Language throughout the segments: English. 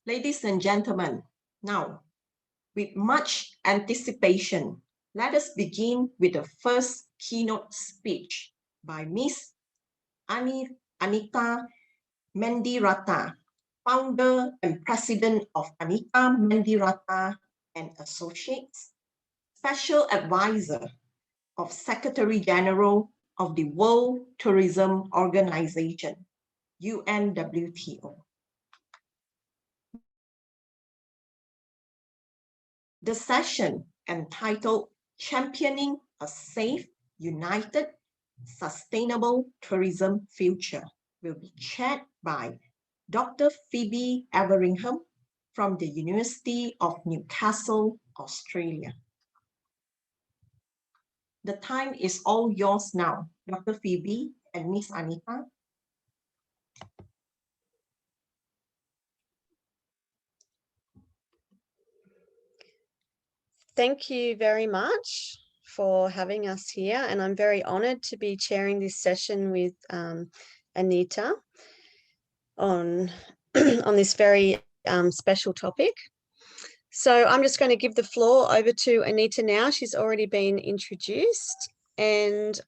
Ladies and gentlemen, now, with much anticipation, let us begin with the first keynote speech by Ms. Anita Mendirata, founder and president of Anita Mendirata and Associates, special advisor of Secretary General of the World Tourism Organization, UNWTO. The session, entitled Championing a Safe, United, Sustainable Tourism Future, will be chaired by Dr. Phoebe Everingham from the University of Newcastle, Australia. The time is all yours now, Dr. Phoebe and Ms. Anita. Thank you very much for having us here, and I'm very honoured to be chairing this session with Anita on, on this very special topic. So I'm just going to give the floor over to Anita now. She's already been introduced, and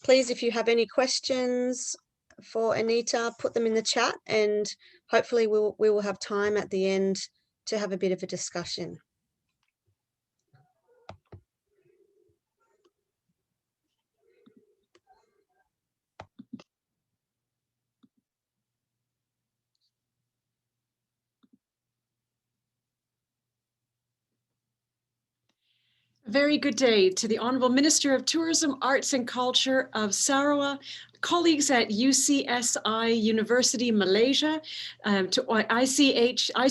please, if you have any questions for Anita, put them in the chat, and hopefully we will have time at the end to have a bit of a discussion. Very good day to the Honourable Minister of Tourism, Arts and Culture of Sarawak, colleagues at UCSI University, Malaysia, to ICRTH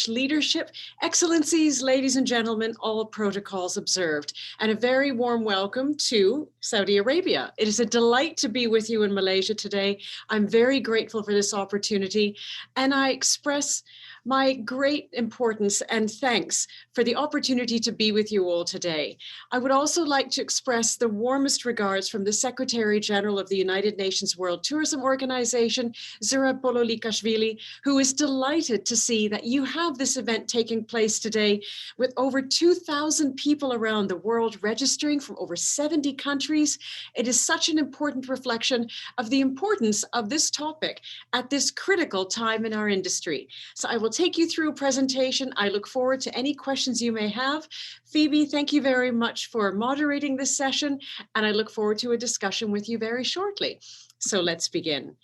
leadership, excellencies, ladies and gentlemen, all protocols observed, and a very warm welcome to Saudi Arabia. It is a delight to be with you in Malaysia today. I'm very grateful for this opportunity, and I express my great importance and thanks for the opportunity to be with you all today. I would also like to express the warmest regards from the Secretary General of the United Nations World Tourism Organization, Zura Pololikashvili, who is delighted to see that you have this event taking place today with over 2,000 people around the world registering from over 70 countries. It is such an important reflection of the importance of this topic at this critical time in our industry. So I will take you through a presentation. I look forward to any questions you may have. Phoebe, thank you very much for moderating this session, and I look forward to a discussion with you very shortly. So let's begin.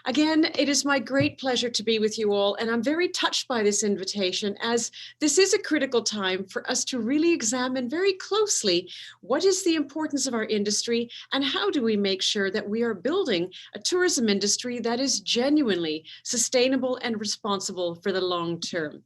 Again, it is my great pleasure to be with you all, and I'm very touched by this invitation, as this is a critical time for us to really examine very closely what is the importance of our industry and how do we make sure that we are building a tourism industry that is genuinely sustainable and responsible for the long term.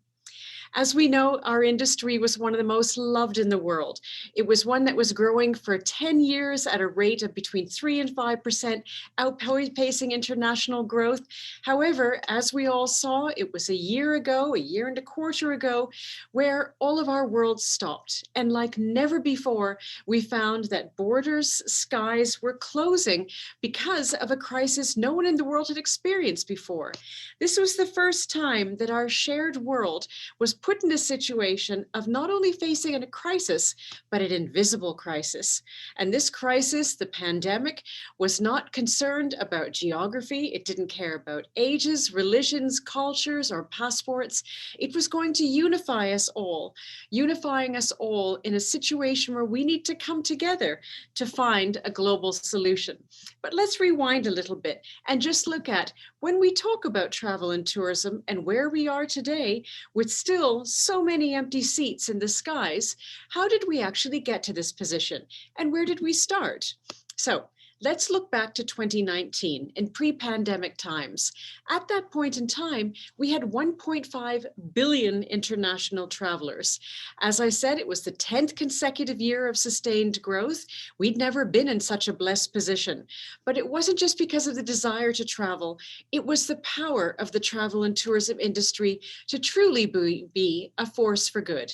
As we know, our industry was one of the most loved in the world. It was one that was growing for 10 years at a rate of between 3 and 5%, outpacing international growth. However, as we all saw, it was a year and a quarter ago, where all of our world stopped. And like never before, we found that borders, skies were closing because of a crisis no one in the world had experienced before. This was the first time that our shared world was put in a situation of not only facing a crisis, but an invisible crisis. And this crisis, the pandemic, was not concerned about geography. It didn't care about ages, religions, cultures, or passports. It was going to unify us all, unifying us all in a situation where we need to come together to find a global solution. But let's rewind a little bit and just look at when we talk about travel and tourism and where we are today with still so many empty seats in the skies, how did we actually get to this position and where did we start? So let's look back to 2019 in pre-pandemic times. At that point in time, we had 1.5 billion international travelers. As I said, it was the 10th consecutive year of sustained growth. We'd never been in such a blessed position, but it wasn't just because of the desire to travel. It was the power of the travel and tourism industry to truly be a force for good.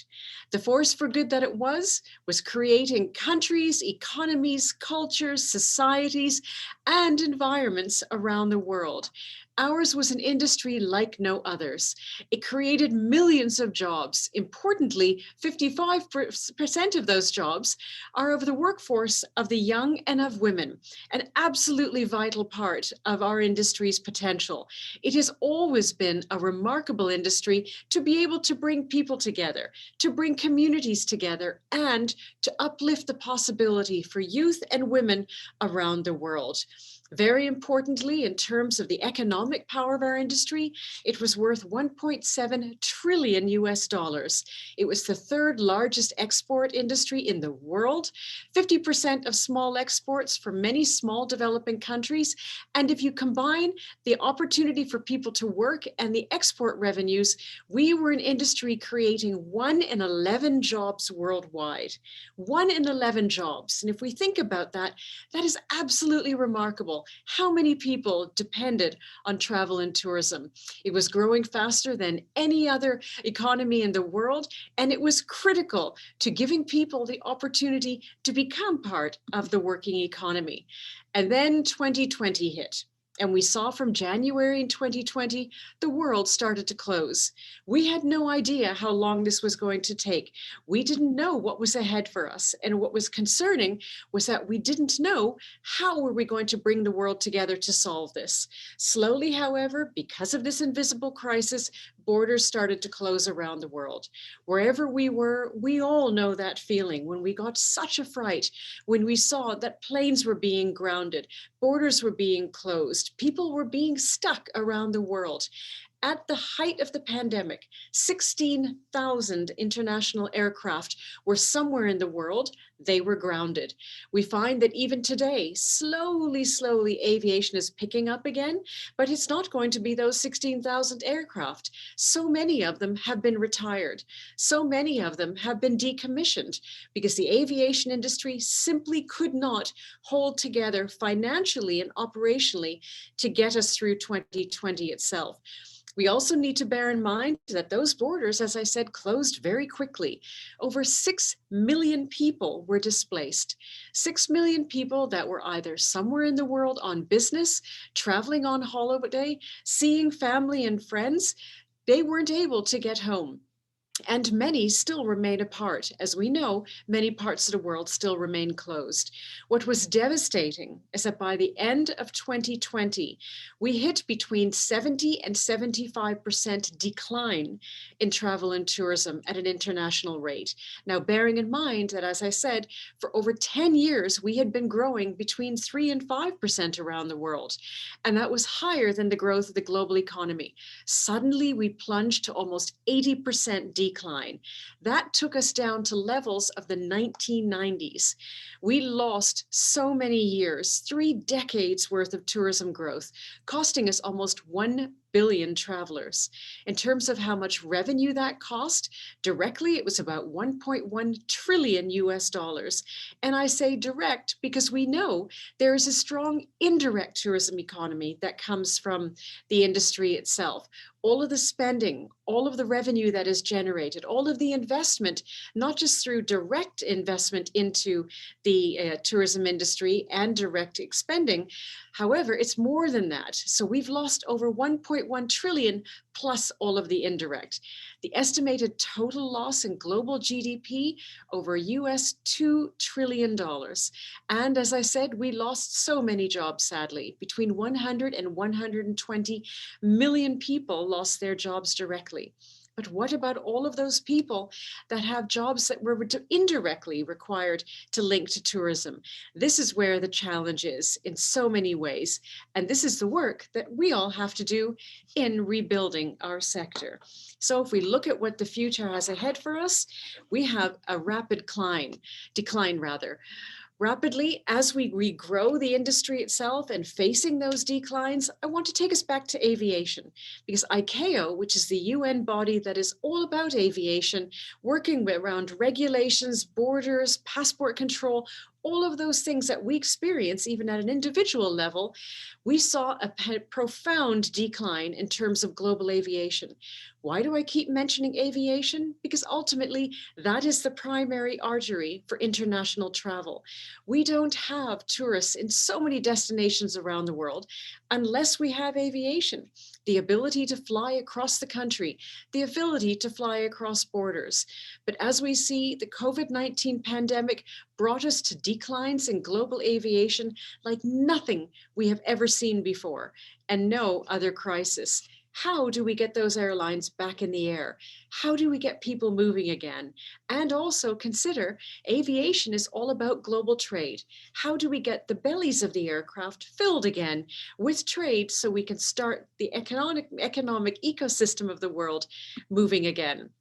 The force for good that it was creating countries, economies, cultures, societies, and environments around the world. Ours was an industry like no others. It created millions of jobs. Importantly, 55% of those jobs are of the workforce of the young and of women, an absolutely vital part of our industry's potential. It has always been a remarkable industry to be able to bring people together, to bring communities together, and to uplift the possibility for youth and women around the world. Very importantly, in terms of the economic power of our industry, it was worth 1.7 trillion US dollars. It was the third largest export industry in the world, 50% of small exports for many small developing countries. And if you combine the opportunity for people to work and the export revenues, we were an industry creating 1 in 11 jobs worldwide. 1 in 11 jobs. And if we think about that, that is absolutely remarkable. How many people depended on travel and tourism? It was growing faster than any other economy in the world, and it was critical to giving people the opportunity to become part of the working economy. And then 2020 hit. And we saw from January in 2020, the world started to close. We had no idea how long this was going to take. We didn't know what was ahead for us. And what was concerning was that we didn't know how were we going to bring the world together to solve this. Slowly, however, because of this invisible crisis, borders started to close around the world. Wherever we were, we all know that feeling when we got such a fright, when we saw that planes were being grounded, borders were being closed, people were being stuck around the world. At the height of the pandemic, 16,000 international aircraft were somewhere in the world. They were grounded. We find that even today, slowly, aviation is picking up again, but it's not going to be those 16,000 aircraft. So many of them have been retired. So many of them have been decommissioned because the aviation industry simply could not hold together financially and operationally to get us through 2020 itself. We also need to bear in mind that those borders, as I said, closed very quickly. Over 6 million people were displaced. 6 million people that were either somewhere in the world on business, traveling on holiday, seeing family and friends. They weren't able to get home. And many still remain apart. As we know, many parts of the world still remain closed. What was devastating is that by the end of 2020, we hit between 70 and 75% decline in travel and tourism at an international rate. Now, bearing in mind that, as I said, for over 10 years, we had been growing between 3 and 5% around the world. And that was higher than the growth of the global economy. Suddenly, we plunged to almost 80% decline. That took us down to levels of the 1990s. We lost so many years, 3 decades worth of tourism growth, costing us almost 1 billion travelers. In terms of how much revenue that cost, directly it was about 1.1 trillion US dollars. And I say direct because we know there is a strong indirect tourism economy that comes from the industry itself. All of the spending, all of the revenue that is generated, all of the investment, not just through direct investment into the tourism industry and direct expending. However, it's more than that. So we've lost over 1.1 trillion plus all of the indirect. The estimated total loss in global GDP over US $2 trillion. And as I said, we lost so many jobs, sadly. Between 100 and 120 million people lost their jobs directly. But what about all of those people that have jobs that were indirectly required to link to tourism? This is where the challenge is in so many ways. And this is the work that we all have to do in rebuilding our sector. So if we look at what the future has ahead for us, we have a rapid decline. Rapidly, as we regrow the industry itself and facing those declines, I want to take us back to aviation, because ICAO, which is the UN body that is all about aviation, working around regulations, borders, passport control, all of those things that we experience, even at an individual level, we saw a profound decline in terms of global aviation. Why do I keep mentioning aviation? Because ultimately, that is the primary artery for international travel. We don't have tourists in so many destinations around the world unless we have aviation. The ability to fly across the country, the ability to fly across borders. But as we see, the COVID-19 pandemic brought us to declines in global aviation like nothing we have ever seen before, and no other crisis. How do we get those airlines back in the air? How do we get people moving again? And also consider aviation is all about global trade. How do we get the bellies of the aircraft filled again with trade so we can start the economic ecosystem of the world moving again?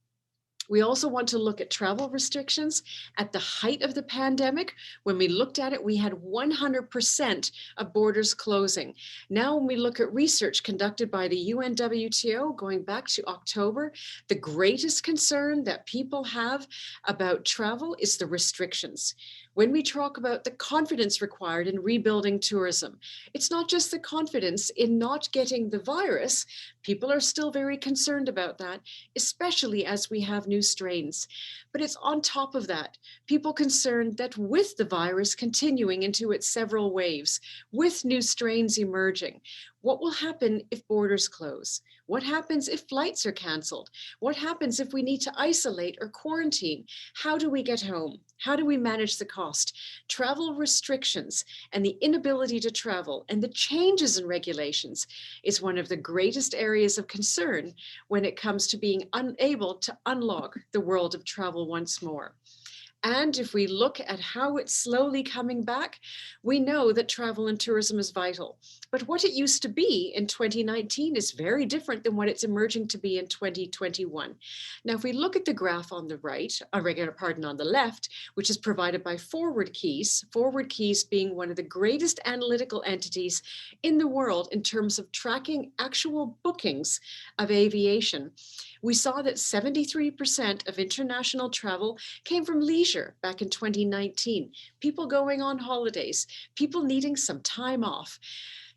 We also want to look at travel restrictions. At the height of the pandemic, when we looked at it, we had 100% of borders closing. Now, when we look at research conducted by the UNWTO going back to October, the greatest concern that people have about travel is the restrictions. When we talk about the confidence required in rebuilding tourism, it's not just the confidence in not getting the virus. People are still very concerned about that, especially as we have new strains. But it's on top of that, people concerned that with the virus continuing into its several waves, with new strains emerging, what will happen if borders close? What happens if flights are canceled? What happens if we need to isolate or quarantine? How do we get home? How do we manage the cost? Travel restrictions and the inability to travel and the changes in regulations is one of the greatest areas of concern when it comes to being unable to unlock the world of travel once more. And if we look at how it's slowly coming back, we know that travel and tourism is vital. But what it used to be in 2019 is very different than what it's emerging to be in 2021. Now, if we look at the graph on the right, on the left, which is provided by Forward Keys being one of the greatest analytical entities in the world in terms of tracking actual bookings of aviation, we saw that 73% of international travel came from leisure back in 2019, people going on holidays, people needing some time off.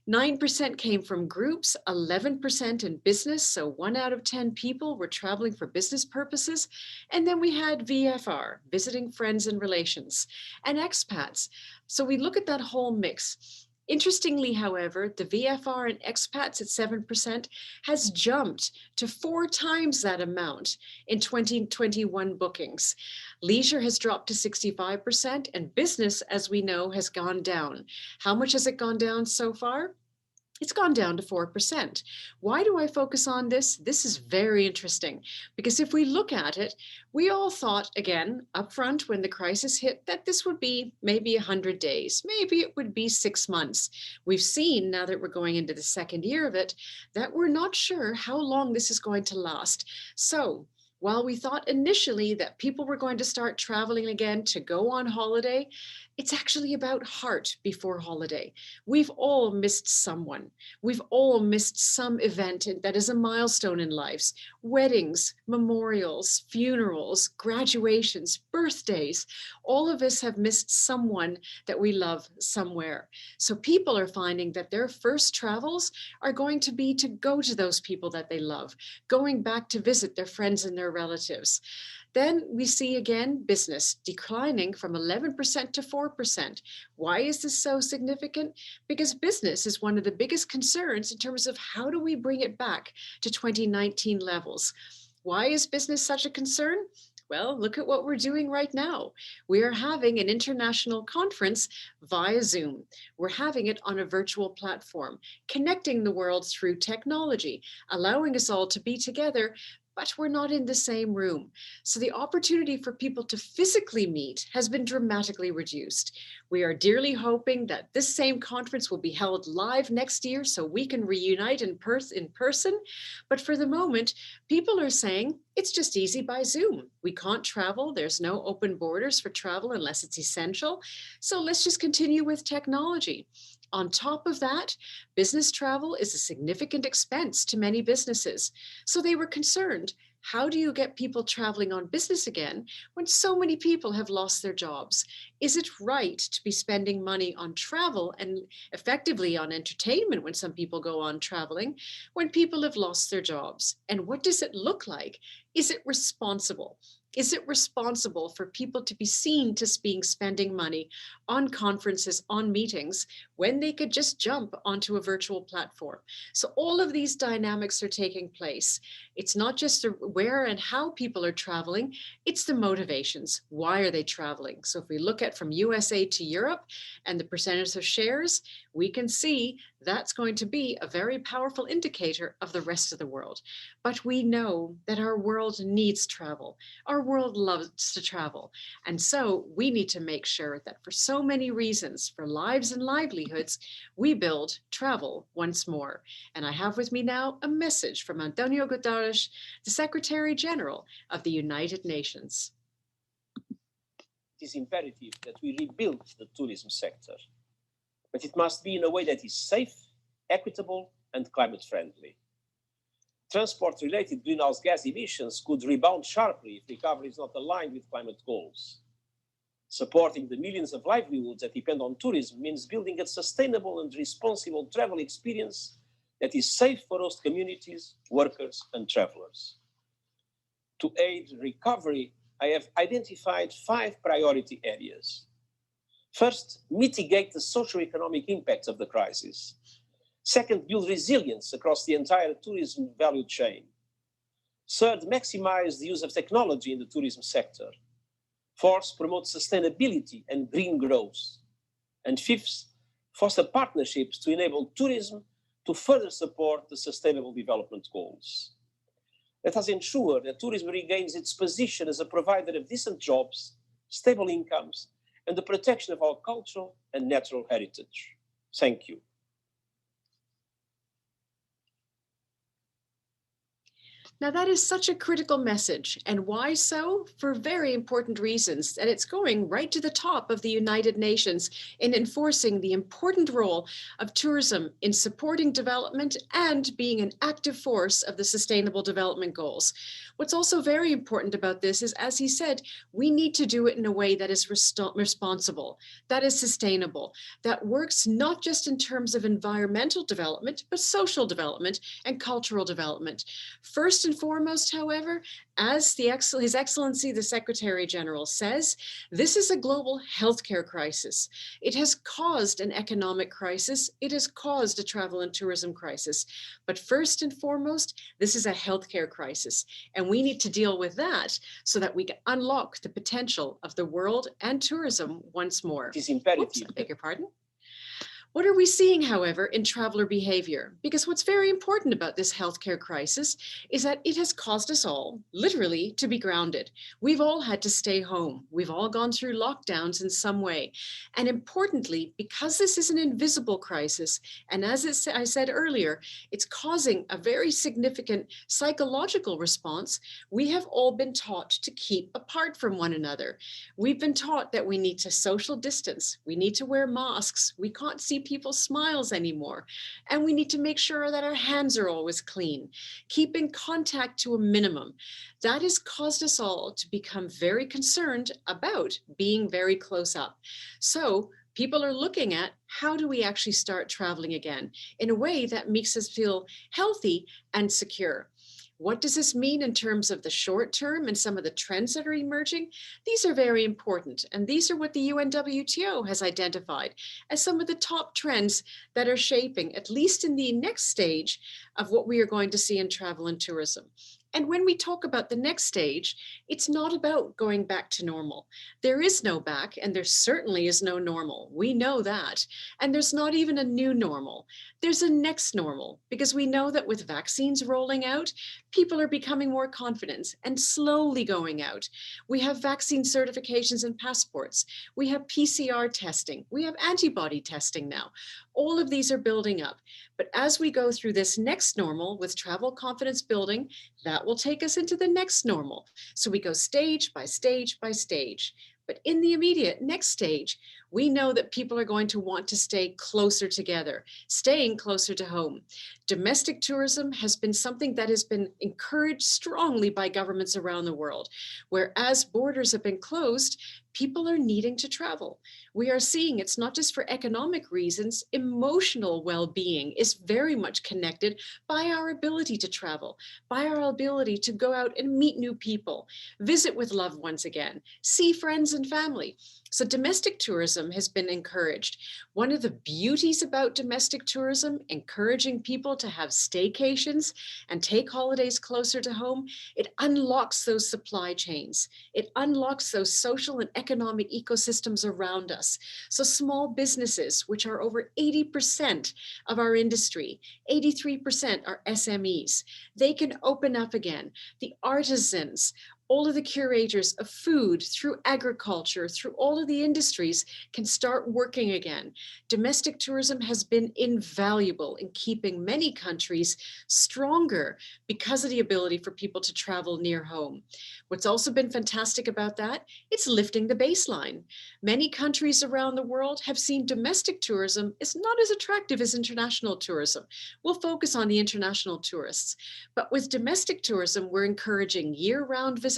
9% came from groups, 11% in business, so 1 out of 10 people were traveling for business purposes. And then we had VFR, visiting friends and relations, and expats. So we look at that whole mix. Interestingly, however, the VFR and expats at 7% has jumped to 4 times that amount in 2021 bookings. Leisure has dropped to 65% and business, as we know, has gone down. How much has it gone down so far? It's gone down to 4%. Why do I focus on this? This is very interesting because if we look at it, we all thought, again, upfront when the crisis hit, that this would be maybe 100 days, maybe it would be 6 months. We've seen, now that we're going into the second year of it, that we're not sure how long this is going to last. So while we thought initially that people were going to start traveling again to go on holiday, it's actually about heart before holiday. We've all missed someone. We've all missed some event that is a milestone in lives. Weddings, memorials, funerals, graduations, birthdays. All of us have missed someone that we love somewhere. So people are finding that their first travels are going to be to go to those people that they love, going back to visit their friends and their relatives. Then we see again business declining from 11% to 4%. Why is this so significant? Because business is one of the biggest concerns in terms of how do we bring it back to 2019 levels. Why is business such a concern? Well, look at what we're doing right now. We are having an international conference via Zoom. We're having it on a virtual platform, connecting the world through technology, allowing us all to be together, but we're not in the same room. So the opportunity for people to physically meet has been dramatically reduced. We are dearly hoping that this same conference will be held live next year so we can reunite in person. But for the moment, people are saying it's just easy by Zoom. We can't travel. There's no open borders for travel unless it's essential. So let's just continue with technology. On top of that, business travel is a significant expense to many businesses. So they were concerned, How do you get people traveling on business again when so many people have lost their jobs? Is it right to be spending money on travel and effectively on entertainment when some people go on traveling when people have lost their jobs? And what does it look like? Is it responsible? Is it responsible for people to be seen to being spending money on conferences, on meetings, when they could just jump onto a virtual platform? So all of these dynamics are taking place. It's not just where and how people are traveling, it's the motivations. Why are they traveling? So if we look at from USA to Europe and the percentage of shares, we can see that's going to be a very powerful indicator of the rest of the world. But we know that our world needs travel. Our world loves to travel. And so we need to make sure that for so many reasons, for lives and livelihoods, we build travel once more. And I have with me now a message from Antonio Guterres, the Secretary General of the United Nations. It is imperative that we rebuild the tourism sector, but it must be in a way that is safe, equitable, and climate friendly. Transport-related greenhouse gas emissions could rebound sharply if recovery is not aligned with climate goals. Supporting the millions of livelihoods that depend on tourism means building a sustainable and responsible travel experience that is safe for host communities, workers, and travelers. To aid recovery, I have identified 5 priority areas. First, mitigate the socio-economic impacts of the crisis. Second, build resilience across the entire tourism value chain. Third, maximize the use of technology in the tourism sector. Fourth, promote sustainability and green growth. And fifth, foster partnerships to enable tourism to further support the Sustainable Development Goals. Let us ensure that tourism regains its position as a provider of decent jobs, stable incomes, and the protection of our cultural and natural heritage. Thank you. Now that is such a critical message, and why so? For very important reasons, and it's going right to the top of the United Nations in enforcing the important role of tourism in supporting development and being an active force of the Sustainable Development Goals. What's also very important about this is, as he said, we need to do it in a way that is responsible, that is sustainable, that works not just in terms of environmental development, but social development and cultural development. First and foremost, however, as His Excellency, the Secretary General says, this is a global healthcare crisis. It has caused an economic crisis. It has caused a travel and tourism crisis. But first and foremost, this is a healthcare crisis. And we need to deal with that so that we can unlock the potential of the world and tourism once more. It is imperative. Oops, I beg your pardon. What are we seeing, however, in traveler behavior? Because what's very important about this healthcare crisis is that it has caused us all, literally, to be grounded. We've all had to stay home. We've all gone through lockdowns in some way. And importantly, because this is an invisible crisis, and as I said earlier, it's causing a very significant psychological response, we have all been taught to keep apart from one another. We've been taught that we need to social distance. We need to wear masks. We can't see people's smiles anymore. And we need to make sure that our hands are always clean, keeping contact to a minimum. That has caused us all to become very concerned about being very close up. So people are looking at how do we actually start traveling again in a way that makes us feel healthy and secure. What does this mean in terms of the short term and some of the trends that are emerging? These are very important, and these are what the UNWTO has identified as some of the top trends that are shaping, at least in the next stage of what we are going to see in travel and tourism. And when we talk about the next stage, it's not about going back to normal. There is no back, and there certainly is no normal. We know that. And there's not even a new normal. There's a next normal, because we know that with vaccines rolling out, people are becoming more confident and slowly going out. We have vaccine certifications and passports. We have PCR testing. We have antibody testing now. All of these are building up. But as we go through this next normal with travel confidence building, that will take us into the next normal. So we go stage by stage by stage. But in the immediate next stage, we know that people are going to want to stay closer together, staying closer to home. Domestic tourism has been something that has been encouraged strongly by governments around the world, where as borders have been closed, people are needing to travel. We are seeing it's not just for economic reasons, emotional well-being is very much connected by our ability to travel, by our ability to go out and meet new people, visit with loved ones again, see friends and family. So domestic tourism has been encouraged. One of the beauties about domestic tourism, encouraging people to have staycations and take holidays closer to home, it unlocks those supply chains. It unlocks those social and economic ecosystems around us. So small businesses, which are over 80% of our industry, 83% are SMEs, they can open up again. The artisans, all of the curators of food, through agriculture, through all of the industries, can start working again. Domestic tourism has been invaluable in keeping many countries stronger because of the ability for people to travel near home. What's also been fantastic about that, it's lifting the baseline. Many countries around the world have seen domestic tourism is not as attractive as international tourism. We'll focus on the international tourists. But with domestic tourism, we're encouraging year-round visitation.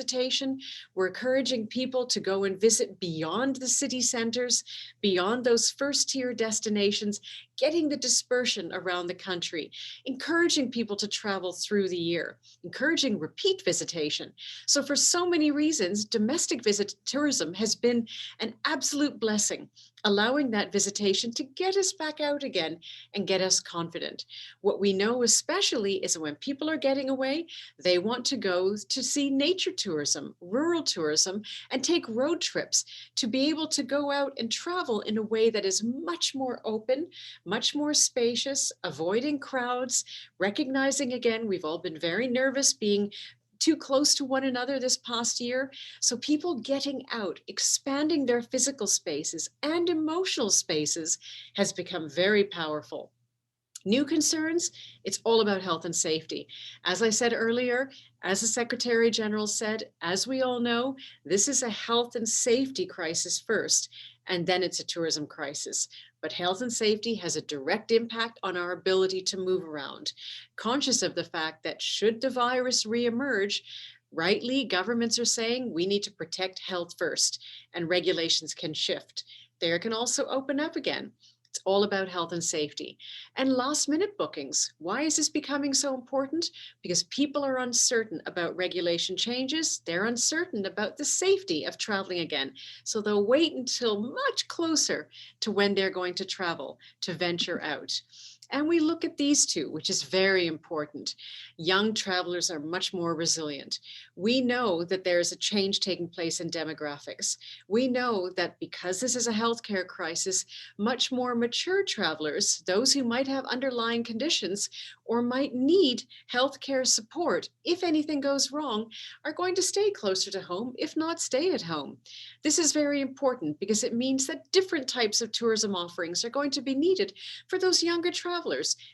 We're encouraging people to go and visit beyond the city centers, beyond those first-tier destinations, getting the dispersion around the country, encouraging people to travel through the year, encouraging repeat visitation. So for so many reasons, domestic tourism has been an absolute blessing, allowing that visitation to get us back out again and get us confident. What we know especially is when people are getting away, they want to go to see nature tourism, rural tourism, and take road trips to be able to go out and travel in a way that is much more open, much more spacious, avoiding crowds, recognizing again, we've all been very nervous being too close to one another this past year. So people getting out, expanding their physical spaces and emotional spaces has become very powerful. New concerns, it's all about health and safety. As I said earlier, as the Secretary General said, as we all know, this is a health and safety crisis first, and then it's a tourism crisis. But health and safety has a direct impact on our ability to move around. Conscious of the fact that should the virus reemerge, rightly, governments are saying we need to protect health first, and regulations can shift. They can also open up again. It's all about health and safety. And last minute bookings. Why is this becoming so important? Because people are uncertain about regulation changes. They're uncertain about the safety of traveling again. So they'll wait until much closer to when they're going to travel, to venture out. And we look at these two, which is very important. Young travelers are much more resilient. We know that there is a change taking place in demographics. We know that because this is a healthcare crisis, much more mature travelers, those who might have underlying conditions or might need healthcare support if anything goes wrong, are going to stay closer to home, if not stay at home. This is very important because it means that different types of tourism offerings are going to be needed for those younger travelers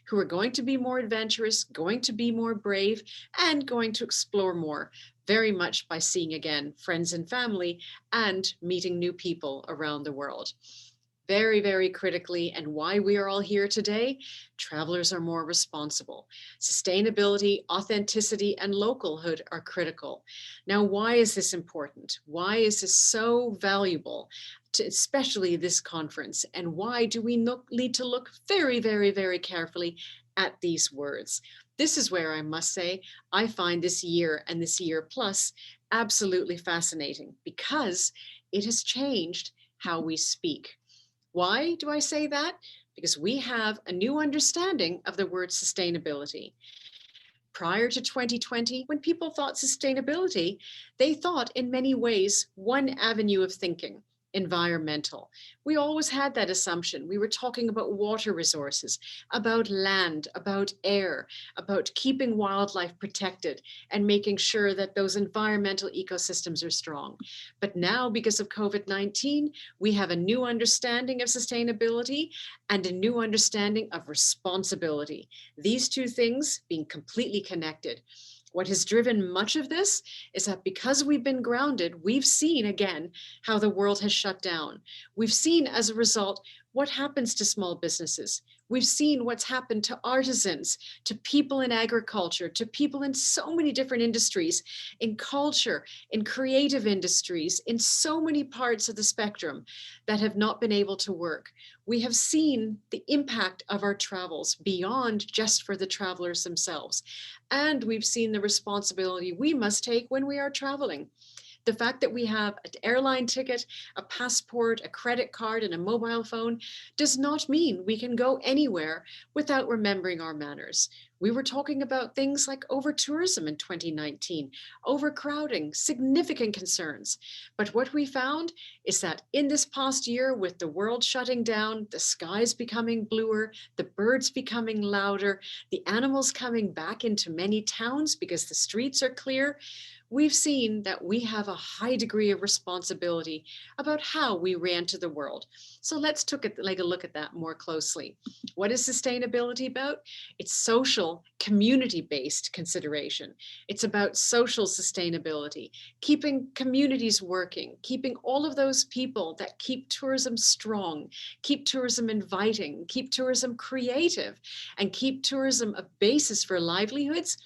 who are going to be more adventurous, going to be more brave, and going to explore more, very much by seeing again friends and family and meeting new people around the world. Very, very critically, and why we are all here today, travelers are more responsible. Sustainability, authenticity, and localhood are critical. Now, why is this important? Why is this so valuable to especially this conference? And why do we need to look very, very, very carefully at these words? This is where I must say, I find this year and this year plus absolutely fascinating because it has changed how we speak. Why do I say that? Because we have a new understanding of the word sustainability. Prior to 2020, when people thought sustainability, they thought in many ways one avenue of thinking, environmental. We always had that assumption. We were talking about water resources, about land, about air, about keeping wildlife protected and making sure that those environmental ecosystems are strong. But now, because of COVID-19, we have a new understanding of sustainability and a new understanding of responsibility. These two things being completely connected. What has driven much of this is that because we've been grounded, we've seen again how the world has shut down. We've seen as a result what happens to small businesses. We've seen what's happened to artisans, to people in agriculture, to people in so many different industries, in culture, in creative industries, in so many parts of the spectrum that have not been able to work. We have seen the impact of our travels beyond just for the travelers themselves. And we've seen the responsibility we must take when we are traveling. The fact that we have an airline ticket, a passport, a credit card, and a mobile phone does not mean we can go anywhere without remembering our manners. We were talking about things like over-tourism in 2019, overcrowding, significant concerns. But what we found is that in this past year, with the world shutting down, the skies becoming bluer, the birds becoming louder, the animals coming back into many towns because the streets are clear, we've seen that we have a high degree of responsibility about how we re-enter the world. So let's take a look at that more closely. What is sustainability about? It's social, community-based consideration. It's about social sustainability, keeping communities working, keeping all of those people that keep tourism strong, keep tourism inviting, keep tourism creative, and keep tourism a basis for livelihoods,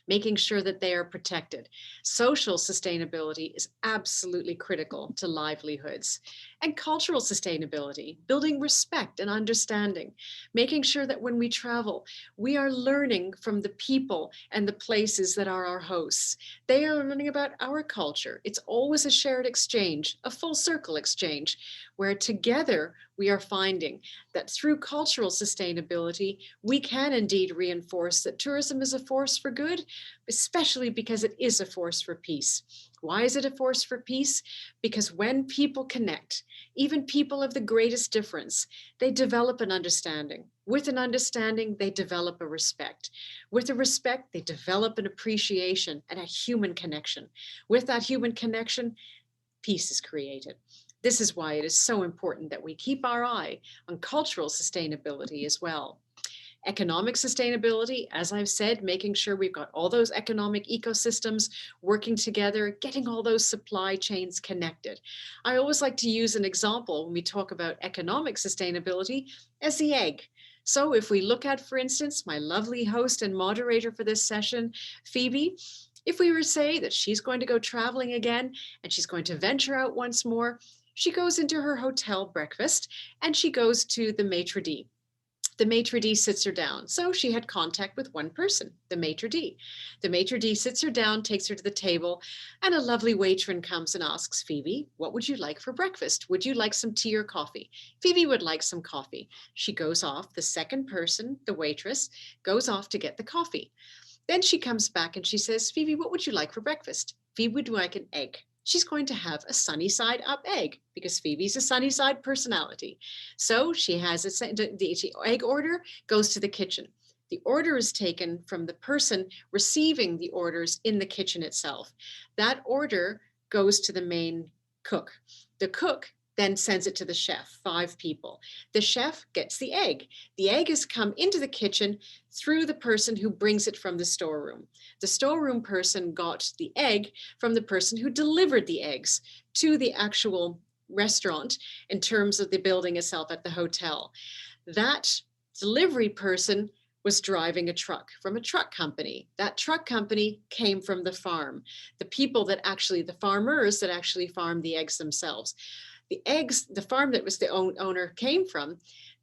making sure that they are protected. Social sustainability is absolutely critical to livelihoods. And cultural sustainability, building respect and understanding, making sure that when we travel, we are learning from the people and the places that are our hosts. They are learning about our culture. It's always a shared exchange, a full circle exchange, where together we are finding that through cultural sustainability, we can indeed reinforce that tourism is a force for good, especially because it is a force for peace. Why is it a force for peace? Because when people connect, even people of the greatest difference, they develop an understanding. With an understanding, they develop a respect. With a respect, they develop an appreciation and a human connection. With that human connection, peace is created. This is why it is so important that we keep our eye on cultural sustainability as well. Economic sustainability, as I've said, making sure we've got all those economic ecosystems working together, getting all those supply chains connected. I always like to use an example when we talk about economic sustainability as the egg. So if we look at, for instance, my lovely host and moderator for this session, Phoebe, if we were to say that she's going to go traveling again and she's going to venture out once more, she goes into her hotel breakfast and she goes to the maitre d'. The maitre d' sits her down. So she had contact with one person, the maitre d'. The maitre d' sits her down, takes her to the table, and a lovely waitress comes and asks Phoebe, what would you like for breakfast? Would you like some tea or coffee? Phoebe would like some coffee. She goes off, the second person, the waitress, goes off to get the coffee. Then she comes back and she says, Phoebe, what would you like for breakfast? Phoebe would like an egg. She's going to have a sunny side up egg because Phoebe's a sunny side personality. So she has the egg order goes to the kitchen. The order is taken from the person receiving the orders in the kitchen itself. That order goes to the main cook. The cook then sends it to the chef, 5 people. The chef gets the egg. The egg has come into the kitchen through the person who brings it from the storeroom. The storeroom person got the egg from the person who delivered the eggs to the actual restaurant in terms of the building itself at the hotel. That delivery person was driving a truck from a truck company. That truck company came from the farm, the people that actually, the farmers that actually farm the eggs themselves. The eggs, the farm that was the owner came from,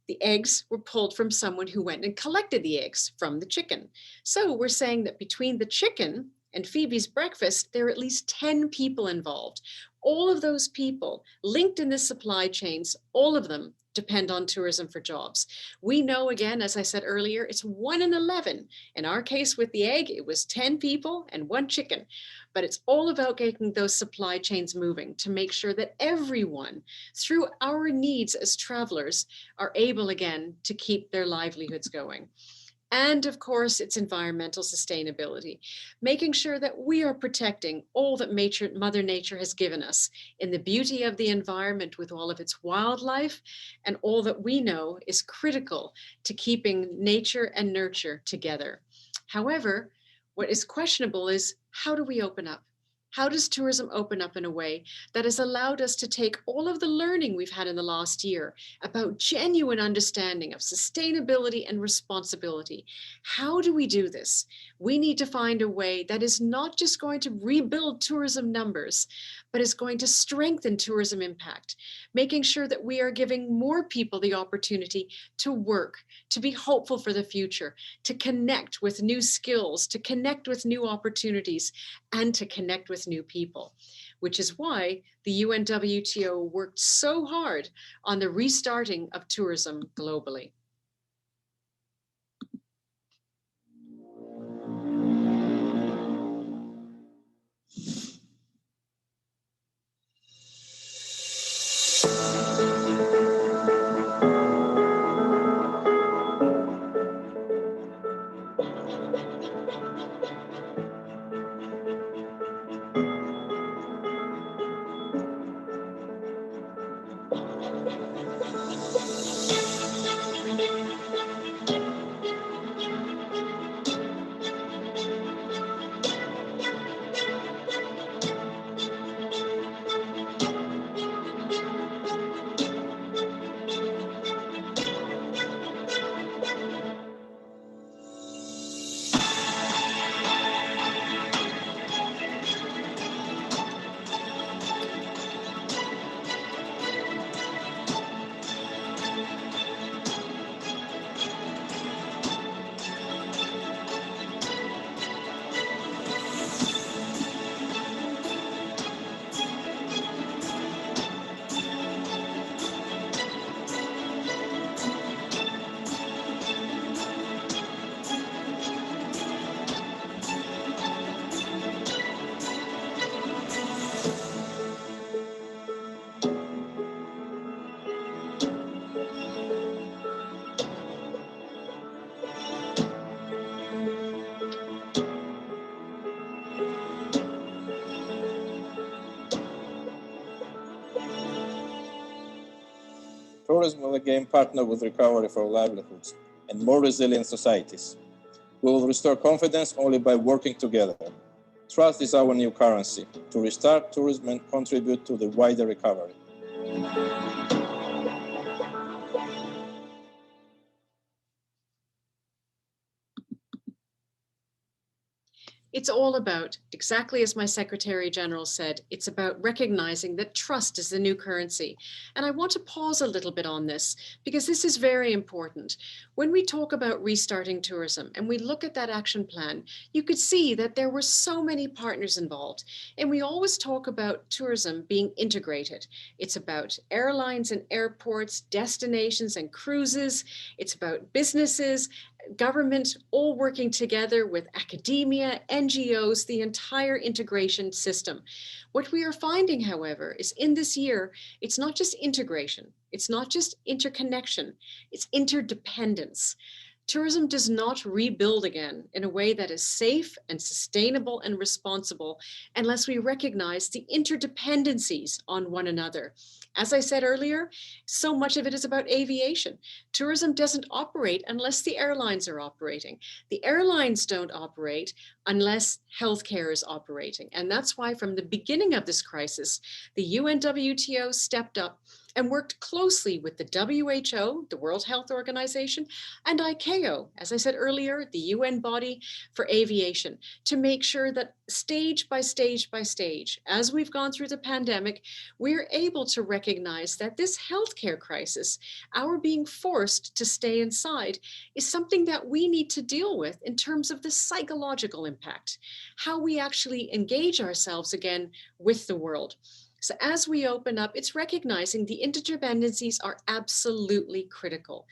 the eggs were pulled from someone who went and collected the eggs from the chicken. So we're saying that between the chicken and Phoebe's breakfast, there are at least 10 people involved. All of those people linked in the supply chains, all of them depend on tourism for jobs. We know, again, as I said earlier, it's 1 in 11. In our case with the egg, it was 10 people and 1 chicken. But it's all about getting those supply chains moving to make sure that everyone, through our needs as travelers, are able again to keep their livelihoods going. And of course, it's environmental sustainability, making sure that we are protecting all that Mother Nature has given us in the beauty of the environment with all of its wildlife and all that we know is critical to keeping nature and nurture together. However, What is questionable is, how do we open up? How does tourism open up in a way that has allowed us to take all of the learning we've had in the last year about genuine understanding of sustainability and responsibility? How do we do this? We need to find a way that is not just going to rebuild tourism numbers, but is going to strengthen tourism impact, making sure that we are giving more people the opportunity to work, to be hopeful for the future, to connect with new skills, to connect with new opportunities, and to connect with new people, which is why the UNWTO worked so hard on the restarting of tourism globally. Tourism will again partner with recovery for livelihoods and more resilient societies. We will restore confidence only by working together. Trust is our new currency to restart tourism and contribute to the wider recovery. It's all about, exactly as my Secretary General said, it's about recognizing that trust is the new currency. And I want to pause a little bit on this because this is very important. When we talk about restarting tourism and we look at that action plan, you could see that there were so many partners involved. And we always talk about tourism being integrated. It's about airlines and airports, destinations and cruises. It's about businesses, government, all working together with academia, NGOs, the entire integration system. What we are finding, however, is in this year, it's not just integration, it's not just interconnection, it's interdependence. Tourism does not rebuild again in a way that is safe and sustainable and responsible unless we recognize the interdependencies on one another. As I said earlier, so much of it is about aviation. Tourism doesn't operate unless the airlines are operating. The airlines don't operate unless healthcare is operating. And that's why from the beginning of this crisis, the UNWTO stepped up and worked closely with the WHO, the World Health Organization, and ICAO, as I said earlier, the UN body for aviation, to make sure that stage by stage by stage, as we've gone through the pandemic, we're able to recognize that this healthcare crisis, our being forced to stay inside, is something that we need to deal with in terms of the psychological impact, how we actually engage ourselves again with the world. So as we open up, it's recognizing the interdependencies are absolutely critical.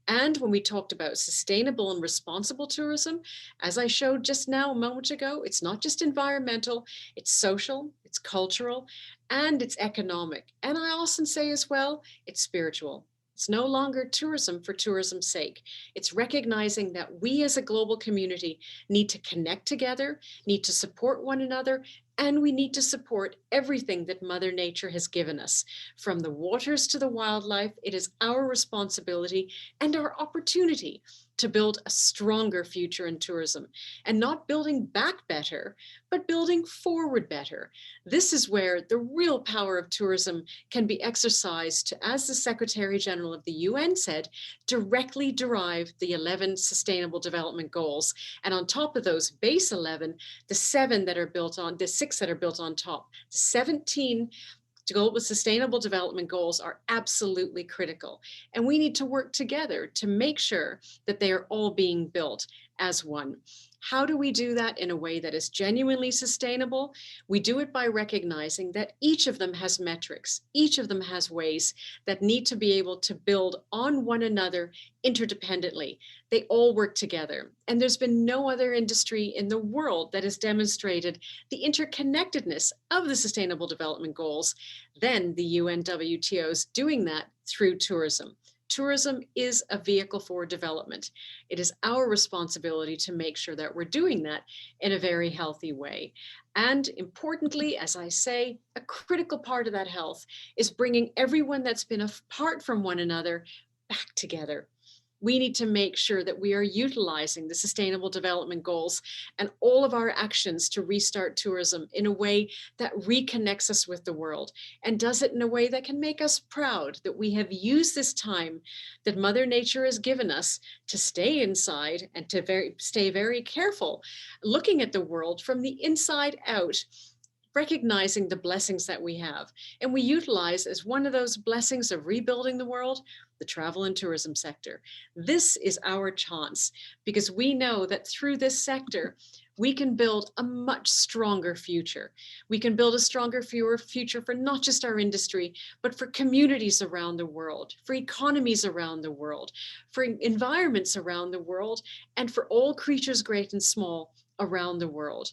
And when we talked about sustainable and responsible tourism, as I showed just now a moment ago, it's not just environmental, it's social, it's cultural, and it's economic. And I often say as well, it's spiritual. It's no longer tourism for tourism's sake. It's recognizing that we as a global community need to connect together, need to support one another, and we need to support everything that Mother Nature has given us. From the waters to the wildlife, it is our responsibility and our opportunity to build a stronger future in tourism, and not building back better, but building forward better. This is where the real power of tourism can be exercised to, as the Secretary General of the UN said, directly derive the 11 Sustainable Development Goals. And on top of those base 11, the 7 that are built on, the 6 that are built on top, the 17 Global Sustainable Development Goals are absolutely critical. And we need to work together to make sure that they are all being built as one. How do we do that in a way that is genuinely sustainable? We do it by recognizing that each of them has metrics, each of them has ways that need to be able to build on one another interdependently. They all work together. And there's been no other industry in the world that has demonstrated the interconnectedness of the Sustainable Development Goals than the UNWTO's doing that through tourism. Tourism is a vehicle for development. It is our responsibility to make sure that we're doing that in a very healthy way. And importantly, as I say, a critical part of that health is bringing everyone that's been apart from one another back together. We need to make sure that we are utilizing the Sustainable Development Goals and all of our actions to restart tourism in a way that reconnects us with the world and does it in a way that can make us proud that we have used this time that Mother Nature has given us to stay inside and to stay very careful, looking at the world from the inside out, recognizing the blessings that we have. And we utilize as one of those blessings of rebuilding the world, the travel and tourism sector. This is our chance because we know that through this sector, we can build a much stronger future. We can build a stronger future for not just our industry, but for communities around the world, for economies around the world, for environments around the world, and for all creatures great and small around the world.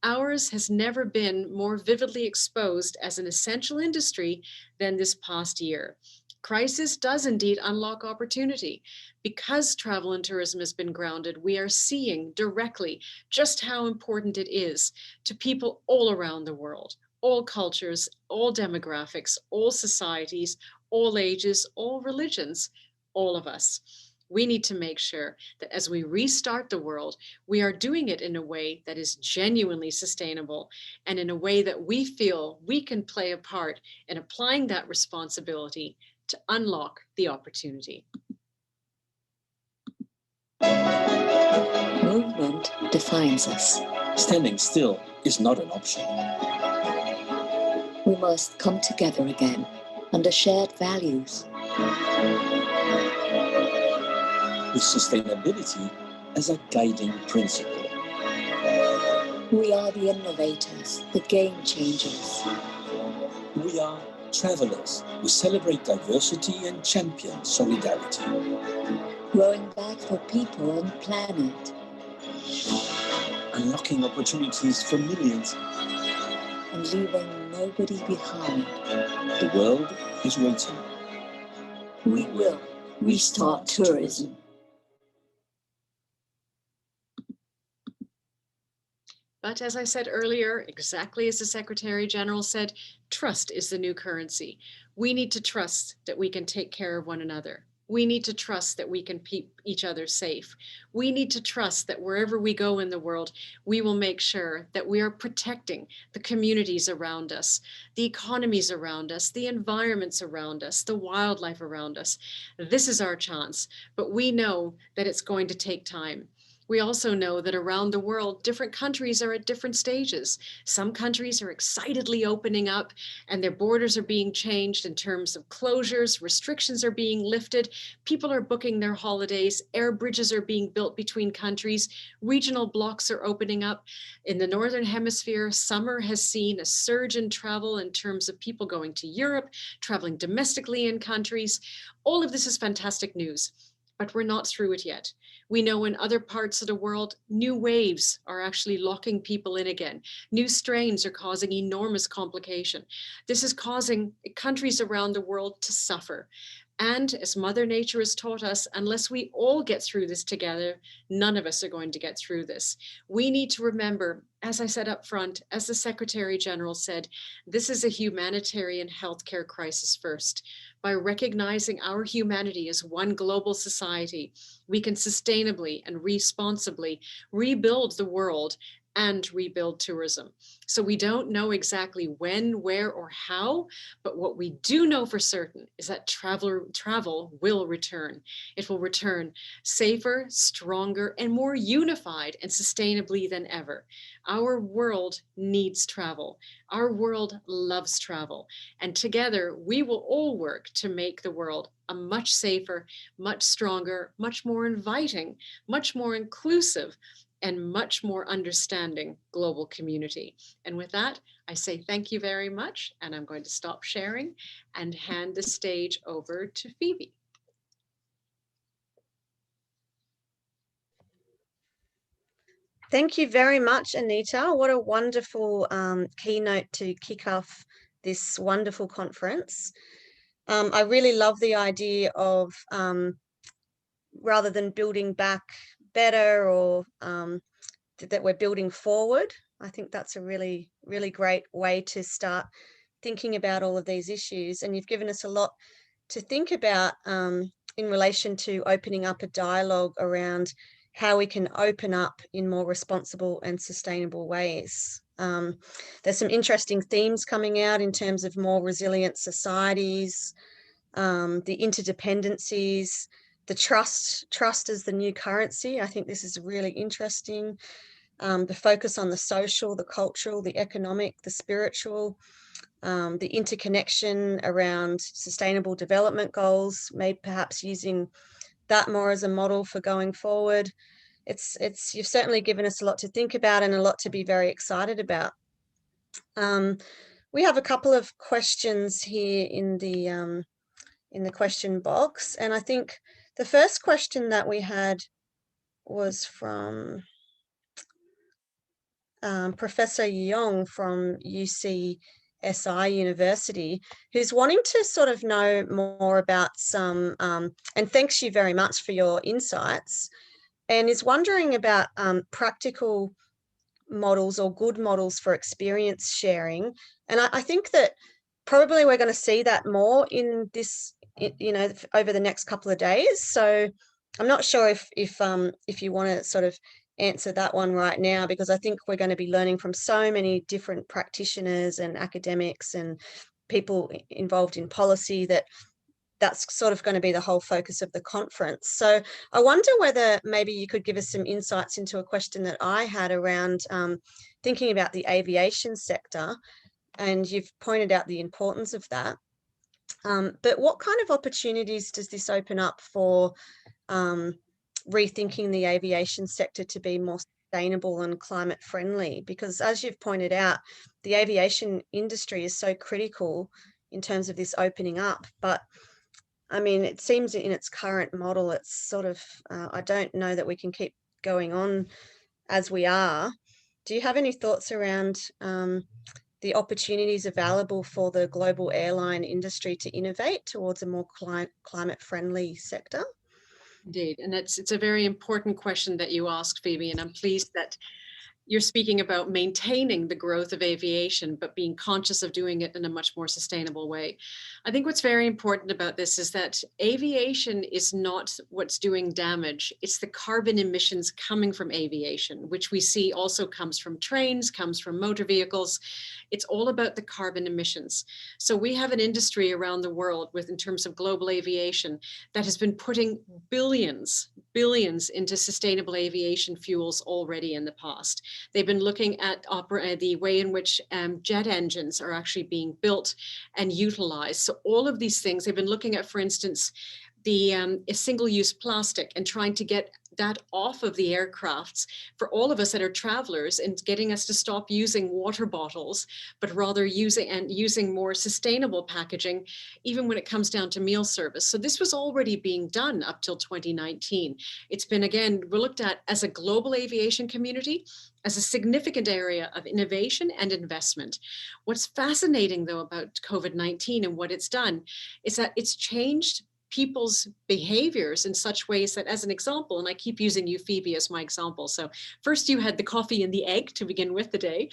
Ours has never been more vividly exposed as an essential industry than this past year. Crisis does indeed unlock opportunity. Because travel and tourism has been grounded, we are seeing directly just how important it is to people all around the world, all cultures, all demographics, all societies, all ages, all religions, all of us. We need to make sure that as we restart the world, we are doing it in a way that is genuinely sustainable and in a way that we feel we can play a part in applying that responsibility to unlock the opportunity. Movement defines us. Standing still is not an option. We must come together again under shared values. With sustainability as a guiding principle. We are the innovators, the game changers. We are travelers who celebrate diversity and champion solidarity. Growing back for people and planet. Unlocking opportunities for millions. And leaving nobody behind. The world is waiting. We will restart tourism. But as I said earlier, exactly as the Secretary General said, trust is the new currency. We need to trust that we can take care of one another. We need to trust that we can keep each other safe. We need to trust that wherever we go in the world, we will make sure that we are protecting the communities around us, the economies around us, the environments around us, the wildlife around us. This is our chance, but we know that it's going to take time. We also know that around the world, different countries are at different stages. Some countries are excitedly opening up and their borders are being changed in terms of closures, restrictions are being lifted, people are booking their holidays, air bridges are being built between countries, regional blocks are opening up. In the Northern Hemisphere, summer has seen a surge in travel in terms of people going to Europe, traveling domestically in countries. All of this is fantastic news, but we're not through it yet. We know in other parts of the world, new waves are actually locking people in again. New strains are causing enormous complication. This is causing countries around the world to suffer. And as Mother Nature has taught us, unless we all get through this together, none of us are going to get through this. We need to remember, as I said up front, as the Secretary General said, this is a humanitarian healthcare crisis first. By recognizing our humanity as one global society, we can sustainably and responsibly rebuild the world and rebuild tourism. So we don't know exactly when, where, or how, but what we do know for certain is that travel will return. It will return safer, stronger, and more unified and sustainably than ever. Our world needs travel. Our world loves travel. And together, we will all work to make the world a much safer, much stronger, much more inviting, much more inclusive, and much more understanding global community. And with that, I say thank you very much, and I'm going to stop sharing and hand the stage over to Phoebe. Thank you very much, Anita. What a wonderful keynote to kick off this wonderful conference. I really love the idea of rather than building back better or that we're building forward. I think that's a really, really great way to start thinking about all of these issues. And you've given us a lot to think about in relation to opening up a dialogue around how we can open up in more responsible and sustainable ways. There's some interesting themes coming out in terms of more resilient societies, the interdependencies, the trust as the new currency. I think this is really interesting. The focus on the social, the cultural, the economic, the spiritual, the interconnection around sustainable development goals, maybe perhaps using that more as a model for going forward. You've certainly given us a lot to think about and a lot to be very excited about. We have a couple of questions here in the question box, and I think the first question that we had was from Professor Yong from UCSI University, who's wanting to sort of know more about some, and thanks you very much for your insights, and is wondering about practical models or good models for experience sharing. And I think that probably we're going to see that more in this, over the next couple of days. So I'm not sure if you want to sort of answer that one right now, because I think we're going to be learning from so many different practitioners and academics and people involved in policy that's sort of going to be the whole focus of the conference. So I wonder whether maybe you could give us some insights into a question that I had around thinking about the aviation sector, and you've pointed out the importance of that. But what kind of opportunities does this open up for rethinking the aviation sector to be more sustainable and climate friendly? Because as you've pointed out, the aviation industry is so critical in terms of this opening up. But I mean, it seems in its current model, it's sort of, I don't know that we can keep going on as we are. Do you have any thoughts around the opportunities available for the global airline industry to innovate towards a more climate-friendly sector? Indeed, and it's a very important question that you asked, Phoebe, and I'm pleased that you're speaking about maintaining the growth of aviation, but being conscious of doing it in a much more sustainable way. I think what's very important about this is that aviation is not what's doing damage. It's the carbon emissions coming from aviation, which we see also comes from trains, comes from motor vehicles. It's all about the carbon emissions. So we have an industry around the world in terms of global aviation that has been putting billions into sustainable aviation fuels already in the past. They've been looking at the way in which jet engines are actually being built and utilized. So all of these things, they've been looking at, for instance, the single-use plastic and trying to get that off of the aircrafts for all of us that are travelers, and getting us to stop using water bottles, but rather using more sustainable packaging, even when it comes down to meal service. So this was already being done up till 2019. It's been, again, we're looked at as a global aviation community, as a significant area of innovation and investment. What's fascinating, though, about COVID-19 and what it's done is that it's changed people's behaviors in such ways that, as an example, and I keep using you, Phoebe, as my example. So first you had the coffee and the egg to begin with the day.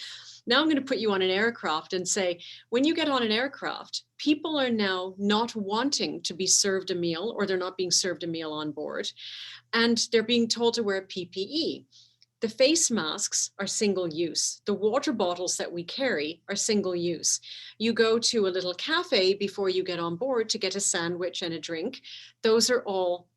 Now I'm going to put you on an aircraft and say, when you get on an aircraft, people are now not wanting to be served a meal, or they're not being served a meal on board, and they're being told to wear PPE. The face masks are single use. The water bottles that we carry are single use. You go to a little cafe before you get on board to get a sandwich and a drink. Those are all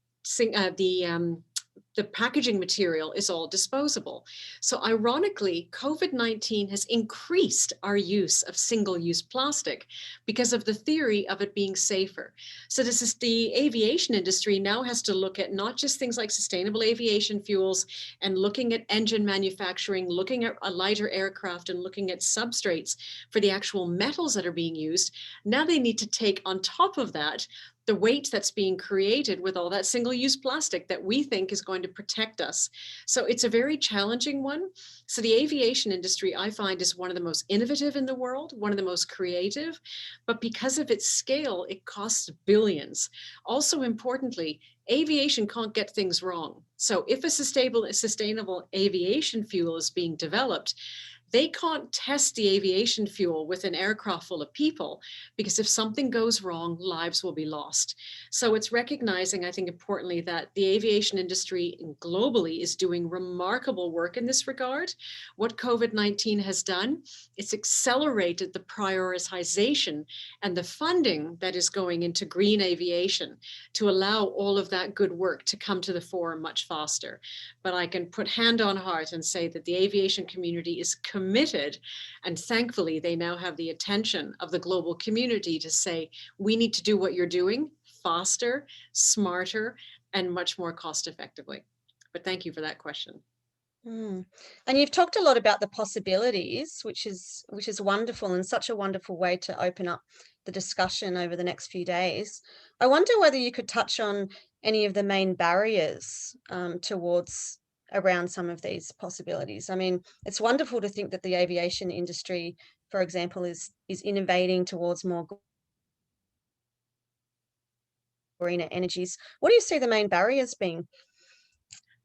the packaging material is all disposable. So ironically, COVID-19 has increased our use of single-use plastic because of the theory of it being safer. So this is the aviation industry now has to look at not just things like sustainable aviation fuels and looking at engine manufacturing, looking at a lighter aircraft and looking at substrates for the actual metals that are being used. Now they need to take on top of that the weight that's being created with all that single-use plastic that we think is going to protect us. So it's a very challenging one. So the aviation industry, I find, is one of the most innovative in the world, one of the most creative, but because of its scale, it costs billions. Also importantly, aviation can't get things wrong. So if a sustainable aviation fuel is being developed, they can't test the aviation fuel with an aircraft full of people, because if something goes wrong, lives will be lost. So it's recognizing, I think importantly, that the aviation industry globally is doing remarkable work in this regard. What COVID-19 has done, it's accelerated the prioritization and the funding that is going into green aviation to allow all of that good work to come to the fore much faster. But I can put hand on heart and say that the aviation community is committed, and thankfully they now have the attention of the global community to say, we need to do what you're doing faster, smarter, and much more cost effectively. But thank you for that question. And you've talked a lot about the possibilities, which is wonderful, and such a wonderful way to open up the discussion over the next few days. I wonder whether you could touch on any of the main barriers towards around some of these possibilities. I mean, it's wonderful to think that the aviation industry, for example, is innovating towards more greener energies. What do you see the main barriers being?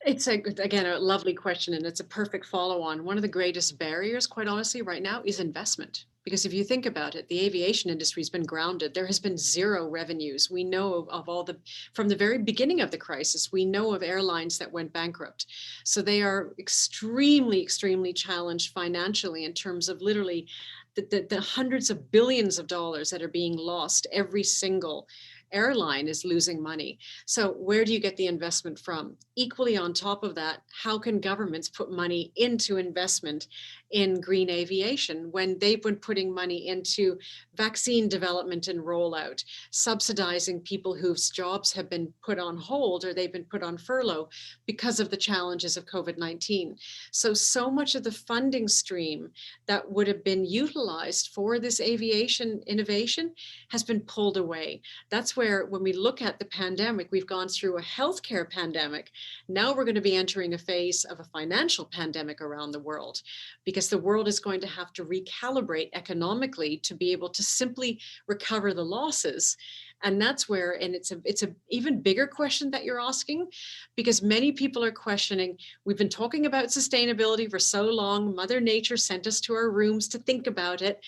It's again a lovely question, and it's a perfect follow-on. One of the greatest barriers, quite honestly, right now is investment. Because if you think about it, the aviation industry has been grounded. There has been zero revenues. We know of all from the very beginning of the crisis, we know of airlines that went bankrupt. So they are extremely, extremely challenged financially in terms of literally the hundreds of billions of dollars that are being lost. Every single airline is losing money. So where do you get the investment from? Equally on top of that, how can governments put money into investment in green aviation when they've been putting money into vaccine development and rollout, subsidizing people whose jobs have been put on hold or they've been put on furlough because of the challenges of COVID-19. So much of the funding stream that would have been utilized for this aviation innovation has been pulled away. That's where, when we look at the pandemic, we've gone through a healthcare pandemic. Now we're going to be entering a phase of a financial pandemic around the world, because the world is going to have to recalibrate economically to be able to simply recover the losses. And that's where, and it's a even bigger question that you're asking, because many people are questioning, we've been talking about sustainability for so long, Mother Nature sent us to our rooms to think about it.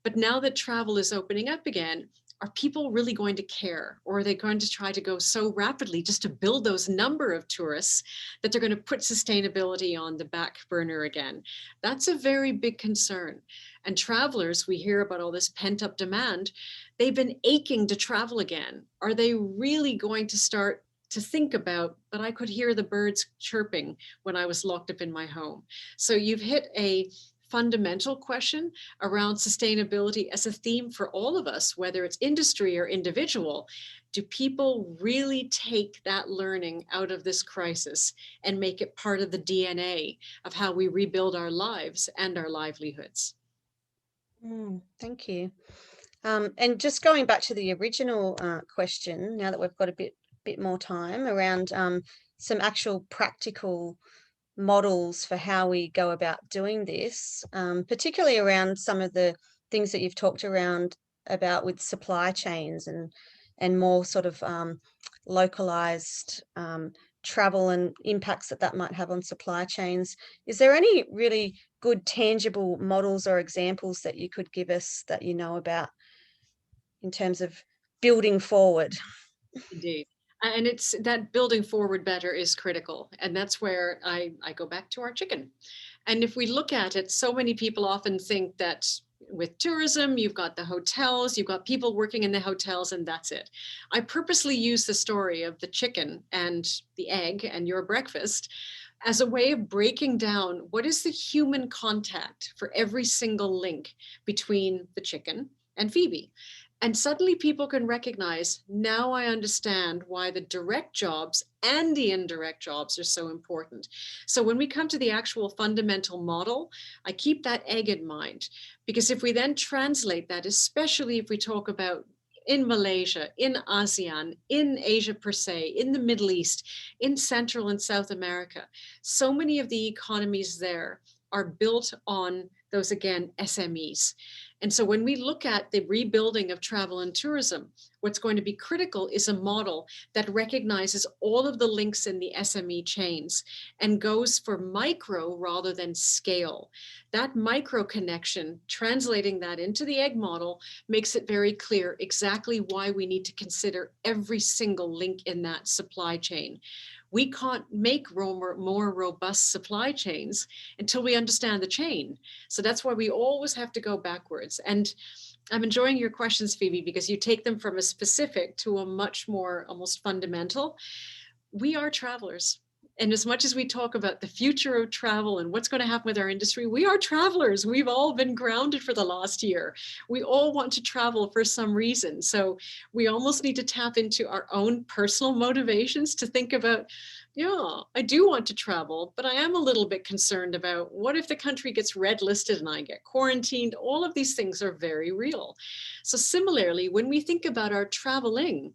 But now that travel is opening up again, are people really going to care? Or are they going to try to go so rapidly just to build those number of tourists that they're going to put sustainability on the back burner again? That's a very big concern. And travelers, we hear about all this pent up demand. They've been aching to travel again. Are they really going to start to think about, but I could hear the birds chirping when I was locked up in my home? So you've hit a fundamental question around sustainability as a theme for all of us, whether it's industry or individual. Do people really take that learning out of this crisis and make it part of the DNA of how we rebuild our lives and our livelihoods? Thank you. And just going back to the original question, now that we've got a bit more time around some actual practical models for how we go about doing this, particularly around some of the things that you've talked about with supply chains and more sort of localized travel and impacts that might have on supply chains. Is there any really good tangible models or examples that you could give us that you know about in terms of building forward? Indeed. And it's that building forward better is critical. And that's where I go back to our chicken. And if we look at it, so many people often think that with tourism, you've got the hotels, you've got people working in the hotels, and that's it. I purposely use the story of the chicken and the egg and your breakfast as a way of breaking down what is the human contact for every single link between the chicken and Phoebe. And suddenly people can recognize, now I understand why the direct jobs and the indirect jobs are so important. So when we come to the actual fundamental model, I keep that egg in mind, because if we then translate that, especially if we talk about in Malaysia, in ASEAN, in Asia per se, in the Middle East, in Central and South America, so many of the economies there are built on those, again, SMEs. And so when we look at the rebuilding of travel and tourism, what's going to be critical is a model that recognizes all of the links in the SME chains and goes for micro rather than scale. That micro connection, translating that into the egg model, makes it very clear exactly why we need to consider every single link in that supply chain. We can't make more robust supply chains until we understand the chain. So that's why we always have to go backwards. And I'm enjoying your questions, Phoebe, because you take them from a specific to a much more almost fundamental. We are travelers. And as much as we talk about the future of travel and what's going to happen with our industry, we are travelers. We've all been grounded for the last year. We all want to travel for some reason. So we almost need to tap into our own personal motivations to think about, yeah, I do want to travel, but I am a little bit concerned about what if the country gets red listed and I get quarantined? All of these things are very real. So similarly, when we think about our traveling,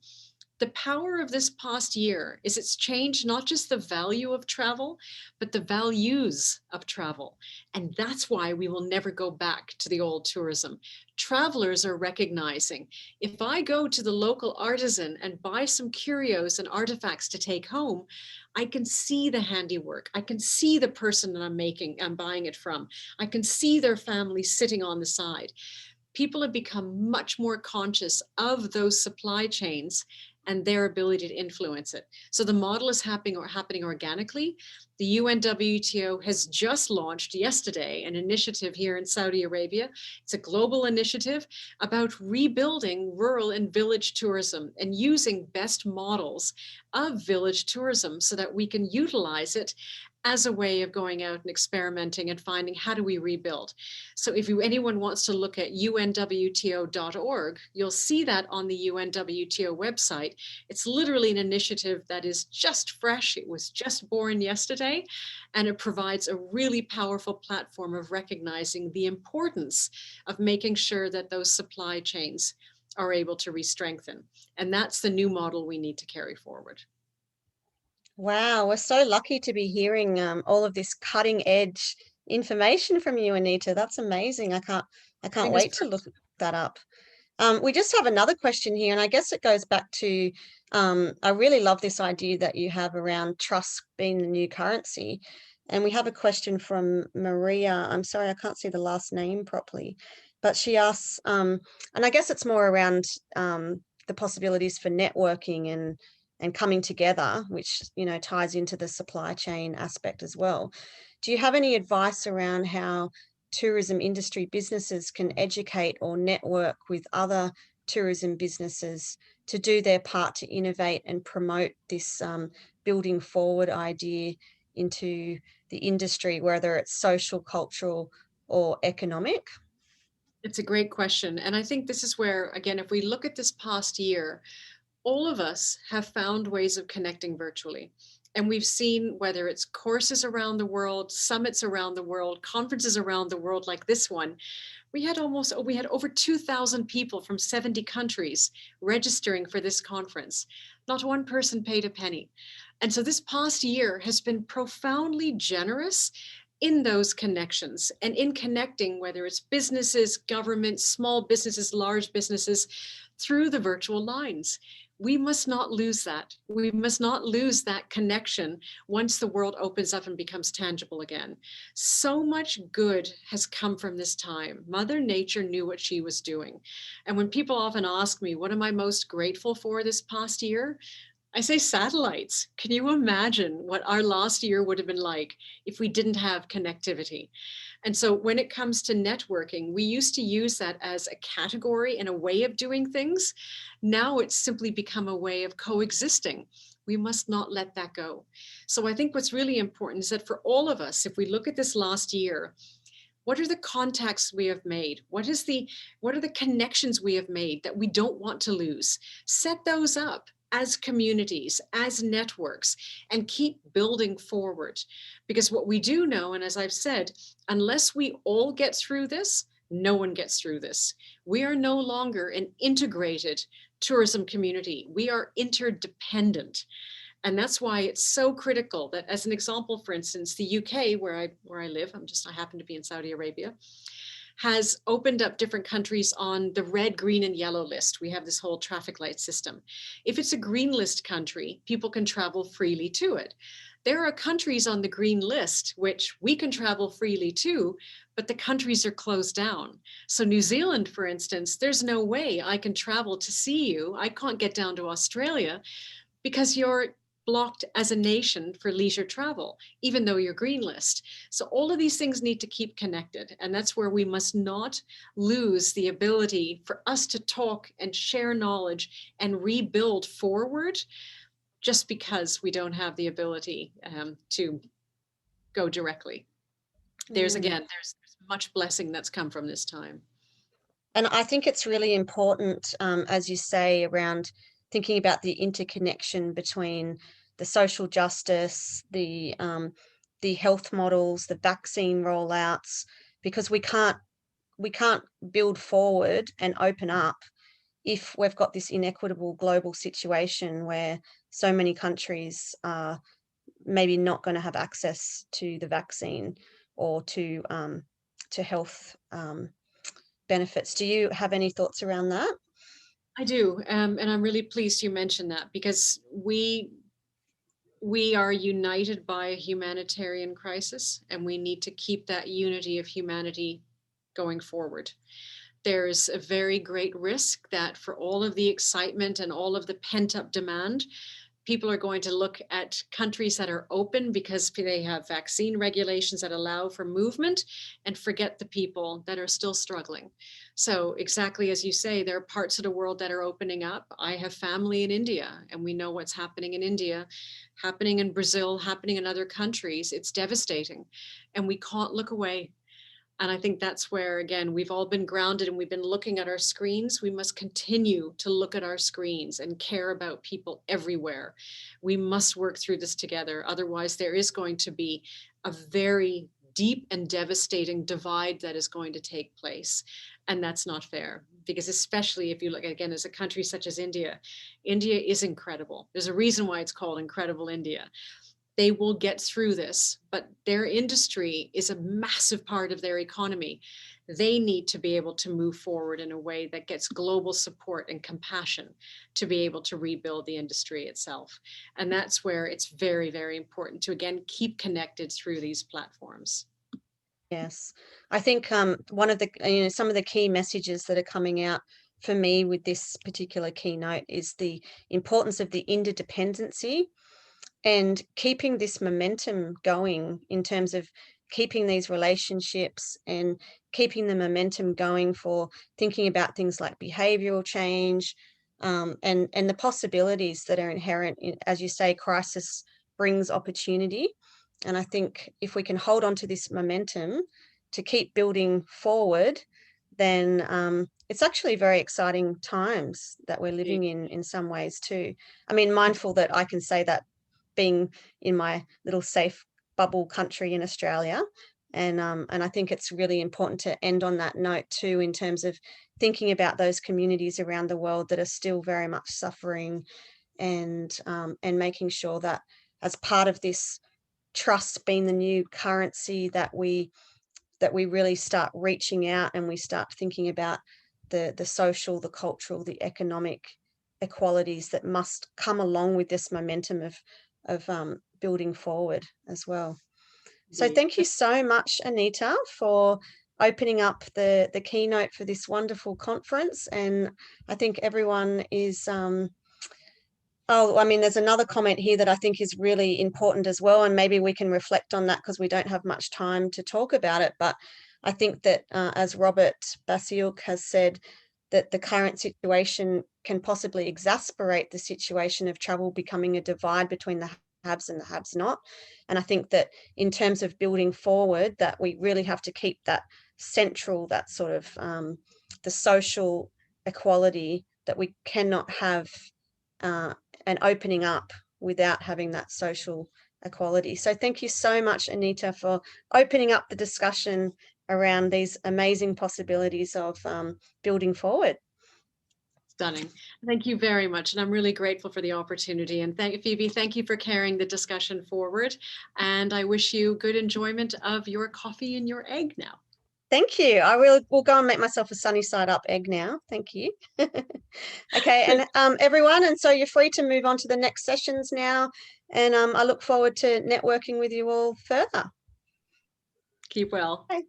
the power of this past year is it's changed not just the value of travel, but the values of travel. And that's why we will never go back to the old tourism. Travelers are recognizing, if I go to the local artisan and buy some curios and artifacts to take home, I can see the handiwork. I can see the person that I'm buying it from. I can see their family sitting on the side. People have become much more conscious of those supply chains and their ability to influence it. So the model is happening organically. The UNWTO has just launched yesterday an initiative here in Saudi Arabia. It's a global initiative about rebuilding rural and village tourism and using best models of village tourism so that we can utilize it as a way of going out and experimenting and finding how do we rebuild. So if anyone wants to look at unwto.org, you'll see that on the UNWTO website. It's literally an initiative that is just fresh. It was just born yesterday, and it provides a really powerful platform of recognizing the importance of making sure that those supply chains are able to re-strengthen. And that's the new model we need to carry forward. Wow, we're so lucky to be hearing all of this cutting edge information from you, Anita. That's amazing. I can't wait to look that up. We just have another question here, and I guess it goes back to, I really love this idea that you have around trust being the new currency. And we have a question from Maria. I'm sorry, I can't see the last name properly, but she asks, and I guess it's more around the possibilities for networking and coming together, which, you know, ties into the supply chain aspect as well. Do you have any advice around how tourism industry businesses can educate or network with other tourism businesses to do their part to innovate and promote this building forward idea into the industry, whether it's social, cultural, or economic? It's a great question. And I think this is where, again, if we look at this past year, all of us have found ways of connecting virtually. And we've seen whether it's courses around the world, summits around the world, conferences around the world like this one. We had over 2,000 people from 70 countries registering for this conference. Not one person paid a penny. And so this past year has been profoundly generous in those connections and in connecting, whether it's businesses, governments, small businesses, large businesses, through the virtual lines. We must not lose that. We must not lose that connection once the world opens up and becomes tangible again. So much good has come from this time. Mother Nature knew what she was doing. And when people often ask me, what am I most grateful for this past year? I say satellites. Can you imagine what our last year would have been like if we didn't have connectivity? And so when it comes to networking, we used to use that as a category and a way of doing things. Now it's simply become a way of coexisting. We must not let that go. So I think what's really important is that for all of us, if we look at this last year, what are the contacts we have made? What are the connections we have made that we don't want to lose? Set those up as communities, as networks, and keep building forward. Because what we do know, and as I've said, unless we all get through this, no one gets through this. We are no longer an integrated tourism community. We are interdependent. And that's why it's so critical that, as an example, for instance, the UK, where I live, I happen to be in Saudi Arabia, has opened up different countries on the red, green, and yellow list. We have this whole traffic light system. If it's a green list country, people can travel freely to it. There are countries on the green list which we can travel freely to, but the countries are closed down. So New Zealand, for instance, there's no way I can travel to see you. I can't get down to Australia because you're blocked as a nation for leisure travel, even though you're green list. So all of these things need to keep connected. And that's where we must not lose the ability for us to talk and share knowledge and rebuild forward just because we don't have the ability to go directly. There's much blessing that's come from this time. And I think it's really important, as you say, around thinking about the interconnection between the social justice, the health models, the vaccine rollouts, because we can't build forward and open up if we've got this inequitable global situation where so many countries are maybe not going to have access to the vaccine or to health benefits. Do you have any thoughts around that? I do, and I'm really pleased you mentioned that, because we are united by a humanitarian crisis, and we need to keep that unity of humanity going forward. There's a very great risk that for all of the excitement and all of the pent-up demand, people are going to look at countries that are open because they have vaccine regulations that allow for movement and forget the people that are still struggling. So exactly as you say, there are parts of the world that are opening up. I have family in India, and we know what's happening in India, happening in Brazil, happening in other countries. It's devastating, and we can't look away. And I think that's where, again, we've all been grounded and we've been looking at our screens. We must continue to look at our screens and care about people everywhere. We must work through this together. Otherwise, there is going to be a very deep and devastating divide that is going to take place. And that's not fair, because especially if you look, again, as a country such as India, India is incredible. There's a reason why it's called Incredible India. They will get through this, but their industry is a massive part of their economy. They need to be able to move forward in a way that gets global support and compassion to be able to rebuild the industry itself. And that's where it's very, very important to, again, keep connected through these platforms. Yes, I think one of the, some of the key messages that are coming out for me with this particular keynote is the importance of the interdependency and keeping this momentum going in terms of keeping these relationships and keeping the momentum going for thinking about things like behavioral change and the possibilities that are inherent in, as you say, crisis brings opportunity. And I think if we can hold on to this momentum to keep building forward, then it's actually very exciting times that we're living in some ways too. I mean, mindful that I can say that being in my little safe bubble country in Australia. And I think it's really important to end on that note too, in terms of thinking about those communities around the world that are still very much suffering, and making sure that as part of this trust being the new currency, that we really start reaching out and we start thinking about the social, the cultural, the economic equalities that must come along with this momentum of building forward as well. So thank you so much, Anita, for opening up the keynote for this wonderful conference. And I think everyone is, oh, I mean, there's another comment here that I think is really important as well. And maybe we can reflect on that because we don't have much time to talk about it. But I think that as Robert Basiuk has said, that the current situation can possibly exacerbate the situation of travel becoming a divide between the haves and the haves not. And I think that in terms of building forward, that we really have to keep that central, that sort of the social equality, that we cannot have an opening up without having that social equality. So thank you so much, Anita, for opening up the discussion around these amazing possibilities of building forward. Stunning. Thank you very much. And I'm really grateful for the opportunity. And thank you, Phoebe. Thank you for carrying the discussion forward. And I wish you good enjoyment of your coffee and your egg now. Thank you. I will go and make myself a sunny side up egg now. Thank you. Okay, and everyone, and so you're free to move on to the next sessions now. And I look forward to networking with you all further. Keep well. Okay.